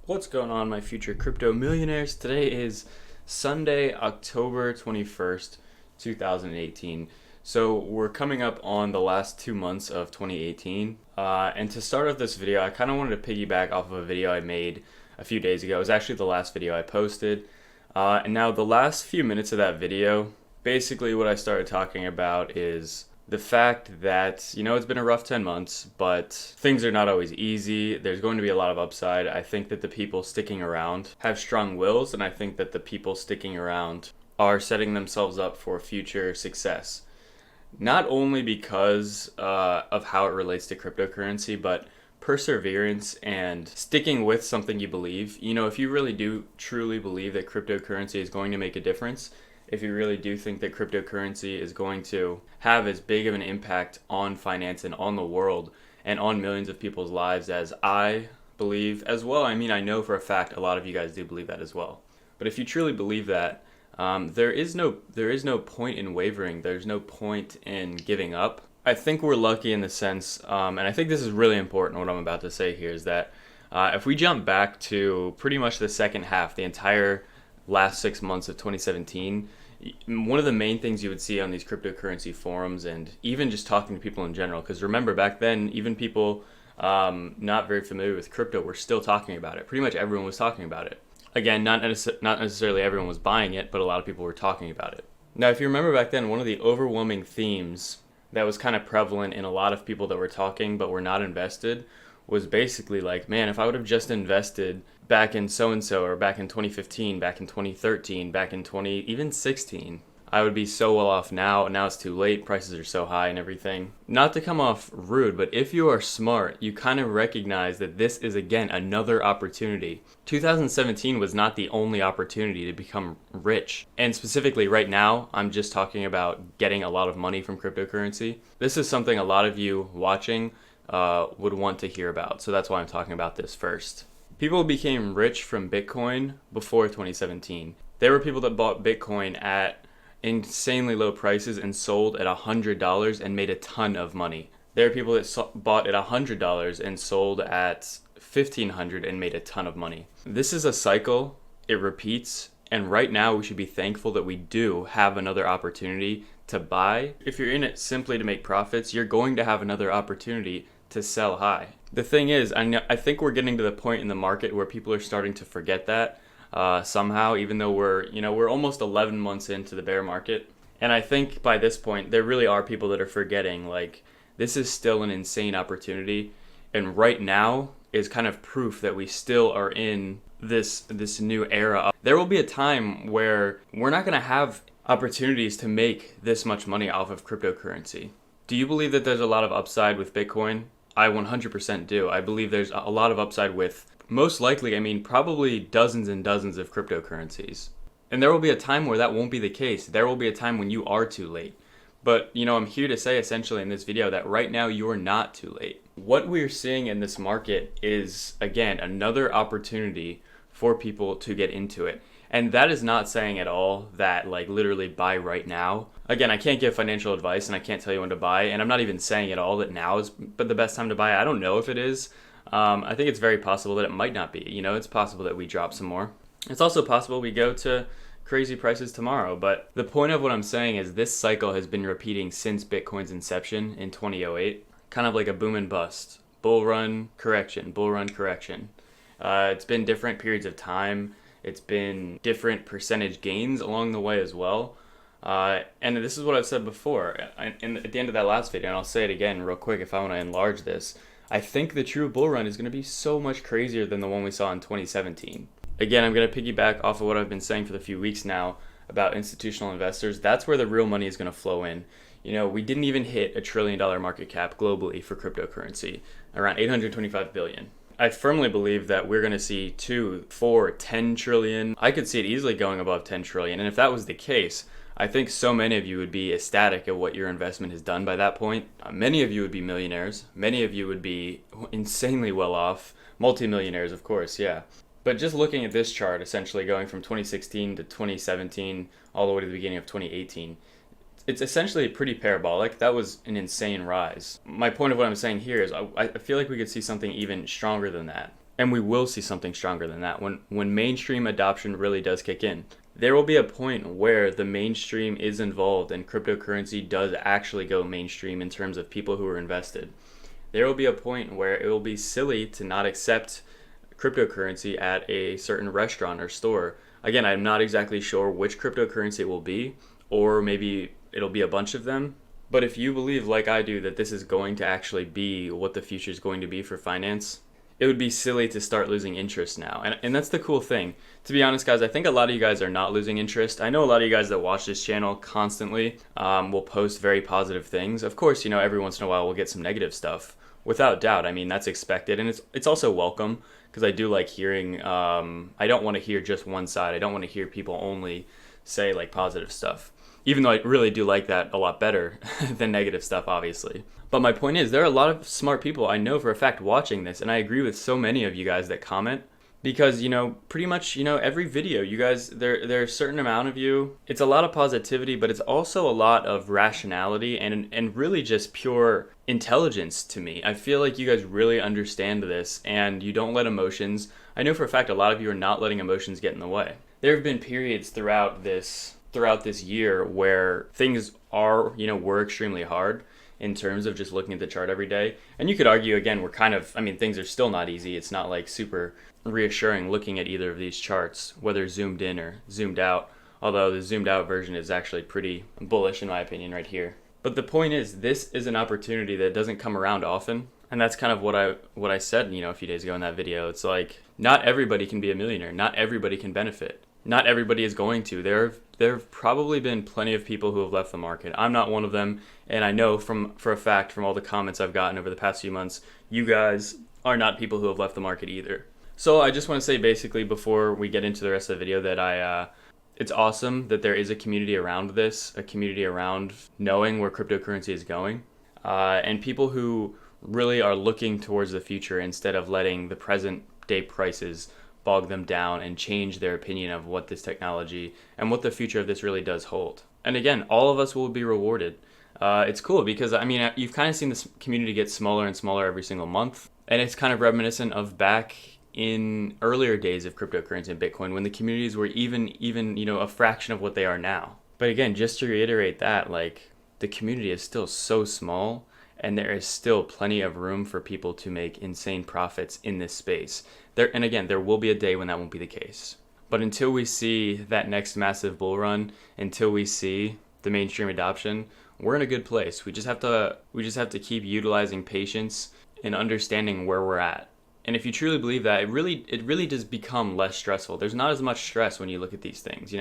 What's going on, my future crypto millionaires? Today is Sunday, October 21st, 2018. So we're coming up on the last 2 months of 2018. And to start off this video, I kind of wanted to piggyback off of a video I made a few days ago. It was actually the last video I posted. And now the last few minutes of that video, basically what I started talking about is the fact that, it's been a rough 10 months, but things are not always easy. There's going to be a lot of upside. I think that the people sticking around have strong wills, and I think that the people sticking around are setting themselves up for future success. Not only because of how it relates to cryptocurrency, but perseverance and sticking with something you believe. If you really do truly believe that cryptocurrency is going to make a difference, if you really do think that cryptocurrency is going to have as big of an impact on finance and on the world and on millions of people's lives as I believe as well. I know for a fact a lot of you guys do believe that as well. But if you truly believe that, there is no point in wavering. There's no point in giving up. I think we're lucky in the sense, and I think this is really important, what I'm about to say here, is that if we jump back to pretty much the second half, the entire last 6 months of 2017, one of the main things you would see on these cryptocurrency forums, and even just talking to people in general, because remember back then, even people not very familiar with crypto were still talking about it. Pretty much everyone was talking about it. Again, not necessarily everyone was buying it, but a lot of people were talking about it. Now, if you remember back then, one of the overwhelming themes that was kind of prevalent in a lot of people that were talking but were not invested was basically like, man, if I would have just invested back in so-and-so, or back in 2015, back in 2013, back in even 16, I would be so well off now. Now it's too late. Prices are so high and everything. Not to come off rude, but if you are smart, you kind of recognize that this is, again, another opportunity. 2017 was not the only opportunity to become rich. And specifically right now, I'm just talking about getting a lot of money from cryptocurrency. This is something a lot of you watching would want to hear about. So that's why I'm talking about this first. People became rich from Bitcoin before 2017. There were people that bought Bitcoin at insanely low prices and sold at $100 and made a ton of money. There are people that bought at $100 and sold at $1,500 and made a ton of money. This is a cycle. It repeats. And right now we should be thankful that we do have another opportunity to buy. If you're in it simply to make profits, you're going to have another opportunity to sell high. The thing is, I think we're getting to the point in the market where people are starting to forget that somehow, even though we're almost 11 months into the bear market. And I think by this point, there really are people that are forgetting, like, this is still an insane opportunity. And right now is kind of proof that we still are in this new era. There will be a time where we're not going to have opportunities to make this much money off of cryptocurrency. Do you believe that there's a lot of upside with Bitcoin? I 100% do. I believe there's a lot of upside with, most likely, probably dozens and dozens of cryptocurrencies. And there will be a time where that won't be the case. There will be a time when you are too late. But, I'm here to say essentially in this video that right now you're not too late. What we're seeing in this market is, again, another opportunity for people to get into it. And that is not saying at all that, like, literally buy right now. Again, I can't give financial advice and I can't tell you when to buy. And I'm not even saying at all that now is but the best time to buy. I don't know if it is. I think it's very possible that it might not be. It's possible that we drop some more. It's also possible we go to crazy prices tomorrow. But the point of what I'm saying is this cycle has been repeating since Bitcoin's inception in 2008. Kind of like a boom and bust. Bull run, correction, bull run, correction. It's been different periods of time. It's been different percentage gains along the way as well. And this is what I've said before at the end of that last video, and I'll say it again real quick if I want to enlarge this. I think the true bull run is going to be so much crazier than the one we saw in 2017. Again, I'm going to piggyback off of what I've been saying for the few weeks now about institutional investors. That's where the real money is going to flow in. We didn't even hit $1 trillion market cap globally for cryptocurrency, around 825 billion. I firmly believe that we're going to see 2, 4, 10 trillion. I could see it easily going above 10 trillion. And if that was the case, I think so many of you would be ecstatic at what your investment has done by that point. Many of you would be millionaires. Many of you would be insanely well off. Multimillionaires, of course, yeah. But just looking at this chart, essentially going from 2016 to 2017, all the way to the beginning of 2018, it's essentially pretty parabolic. That was an insane rise. My point of what I'm saying here is I feel like we could see something even stronger than that. And we will see something stronger than that when mainstream adoption really does kick in. There will be a point where the mainstream is involved and cryptocurrency does actually go mainstream in terms of people who are invested. There will be a point where it will be silly to not accept cryptocurrency at a certain restaurant or store. Again, I'm not exactly sure which cryptocurrency it will be, or maybe it'll be a bunch of them. But if you believe, like I do, that this is going to actually be what the future is going to be for finance, it would be silly to start losing interest now. And that's the cool thing. To be honest, guys, I think a lot of you guys are not losing interest. I know a lot of you guys that watch this channel constantly will post very positive things. Of course, every once in a while we'll get some negative stuff. Without doubt, I mean, that's expected. And it's also welcome because I do like hearing, I don't want to hear just one side. I don't want to hear people only say like positive stuff. Even though I really do like that a lot better than negative stuff, obviously. But my point is, there are a lot of smart people I know for a fact watching this, and I agree with so many of you guys that comment. Because, pretty much, every video, you guys, there are a certain amount of you. It's a lot of positivity, but it's also a lot of rationality and really just pure intelligence to me. I feel like you guys really understand this, and you don't let emotions. I know for a fact a lot of you are not letting emotions get in the way. There have been periods throughout this year where things were extremely hard in terms of just looking at the chart every day. And you could argue, again, things are still not easy. It's not like super reassuring looking at either of these charts, whether zoomed in or zoomed out, although the zoomed out version is actually pretty bullish in my opinion right here. But the point is, this is an opportunity that doesn't come around often. And that's kind of what I said, a few days ago in that video. It's like, not everybody can be a millionaire. Not everybody can benefit. Not everybody is going to. There have probably been plenty of people who have left the market. I'm not one of them, and I know for a fact from all the comments I've gotten over the past few months, you guys are not people who have left the market either. So I just want to say basically before we get into the rest of the video that it's awesome that there is a community around this, a community around knowing where cryptocurrency is going, and people who really are looking towards the future instead of letting the present day prices bog them down and change their opinion of what this technology and what the future of this really does hold. And again, all of us will be rewarded. It's cool because, you've kind of seen this community get smaller and smaller every single month. And it's kind of reminiscent of back in earlier days of cryptocurrency and Bitcoin when the communities were even a fraction of what they are now. But again, just to reiterate that, like, the community is still so small and there is still plenty of room for people to make insane profits in this space. There will be a day when that won't be the case. But until we see that next massive bull run, until we see the mainstream adoption, we're in a good place. We just have to keep utilizing patience and understanding where we're at. And if you truly believe that, it really does become less stressful. There's not as much stress when you look at these things,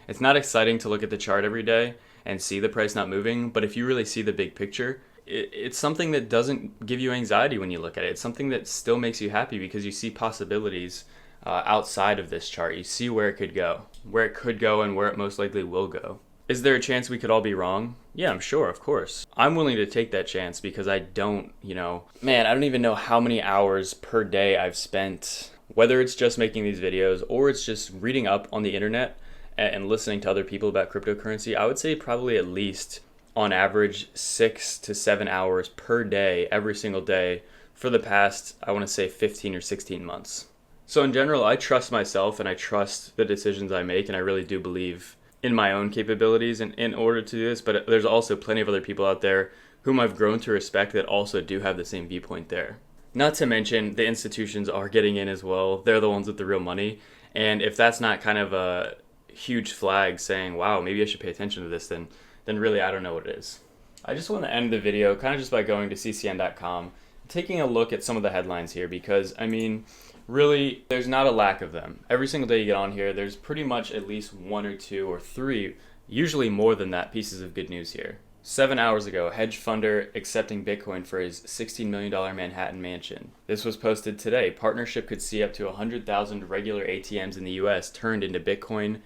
It's not exciting to look at the chart every day and see the price not moving, but if you really see the big picture, it's something that doesn't give you anxiety when you look at it. It's something that still makes you happy because you see possibilities outside of this chart. You see where it could go and where it most likely will go. Is there a chance we could all be wrong? Yeah, I'm sure, of course. I'm willing to take that chance because I don't even know how many hours per day I've spent, whether it's just making these videos or it's just reading up on the internet and listening to other people about cryptocurrency. I would say probably at least on average 6 to 7 hours per day, every single day for the past, I want to say 15 or 16 months. So in general, I trust myself and I trust the decisions I make, and I really do believe in my own capabilities in order to do this, but there's also plenty of other people out there whom I've grown to respect that also do have the same viewpoint there. Not to mention the institutions are getting in as well. They're the ones with the real money, and if that's not kind of a huge flag saying, wow, maybe I should pay attention to this, then really I don't know what it is. I just want to end the video kind of just by going to ccn.com, taking a look at some of the headlines here because, really, there's not a lack of them. Every single day you get on here, there's pretty much at least 1 or 2 or 3, usually more than that, pieces of good news here. 7 hours ago, hedge funder accepting Bitcoin for his $16 million Manhattan mansion. This was posted today. Partnership could see up to 100,000 regular ATMs in the US turned into Bitcoin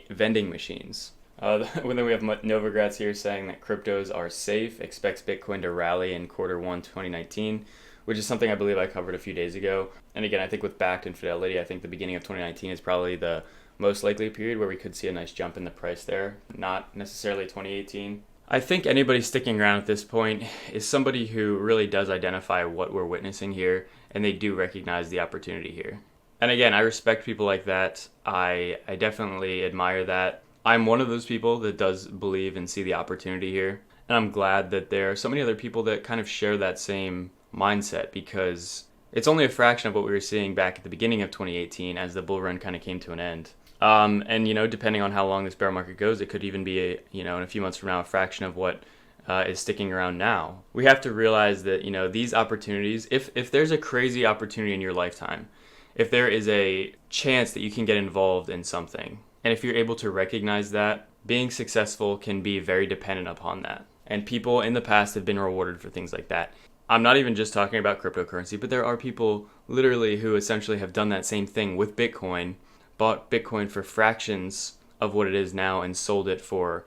vending machines. Then we have Novogratz here saying that cryptos are safe, expects Bitcoin to rally in Q1 2019, which is something I believe I covered a few days ago. And again, I think with Bakkt and Fidelity, I think the beginning of 2019 is probably the most likely period where we could see a nice jump in the price there, not necessarily 2018. I think anybody sticking around at this point is somebody who really does identify what we're witnessing here, and they do recognize the opportunity here. And again, I respect people like that. I definitely admire that. I'm one of those people that does believe and see the opportunity here. And I'm glad that there are so many other people that kind of share that same mindset, because it's only a fraction of what we were seeing back at the beginning of 2018 as the bull run kind of came to an end. And depending on how long this bear market goes, it could even be in a few months from now, a fraction of what is sticking around now. We have to realize that these opportunities, if there's a crazy opportunity in your lifetime, if there is a chance that you can get involved in something, and if you're able to recognize that, being successful can be very dependent upon that. And people in the past have been rewarded for things like that. I'm not even just talking about cryptocurrency, but there are people literally who essentially have done that same thing with Bitcoin, bought Bitcoin for fractions of what it is now and sold it for,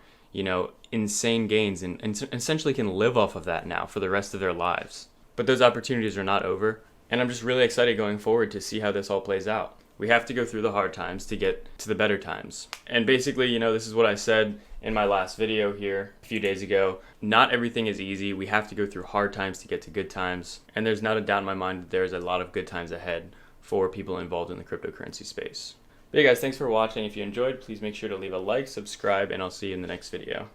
insane gains, and essentially can live off of that now for the rest of their lives. But those opportunities are not over, and I'm just really excited going forward to see how this all plays out. We have to go through the hard times to get to the better times. And basically, this is what I said in my last video here a few days ago. Not everything is easy. We have to go through hard times to get to good times. And there's not a doubt in my mind that there's a lot of good times ahead for people involved in the cryptocurrency space. But hey guys, thanks for watching. If you enjoyed, please make sure to leave a like, subscribe, and I'll see you in the next video.